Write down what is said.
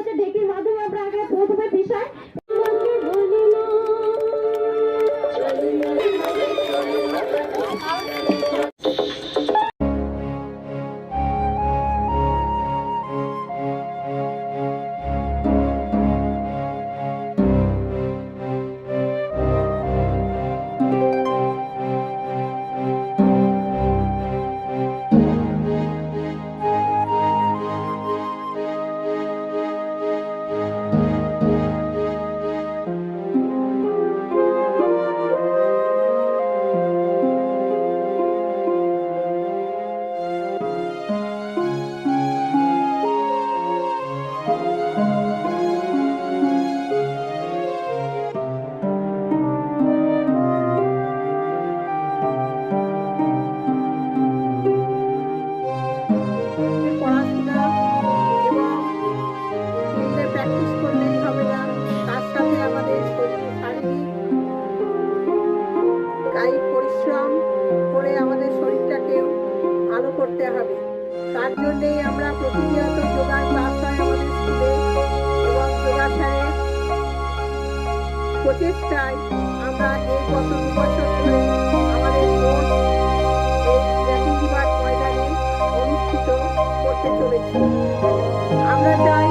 হচ্ছে ডেকির মাধ্যমে আমরা আগে প্রথমে বিষয় পরিশ্রম করে আমাদের শরীরটাকেও ভালো করতে হবে। তার জন্যেই আমরা প্রতিনিয়ত যোগার ক্লাস হয় আমাদের স্কুলে এবং যোগাসনের প্রচেষ্টায় আমরা এই গত 2 বছর ধরে আমাদের কোর্স এই জ্ঞাতিদিবার ময়দানে অনুষ্ঠিত করতে চলেছি। আমরা চাই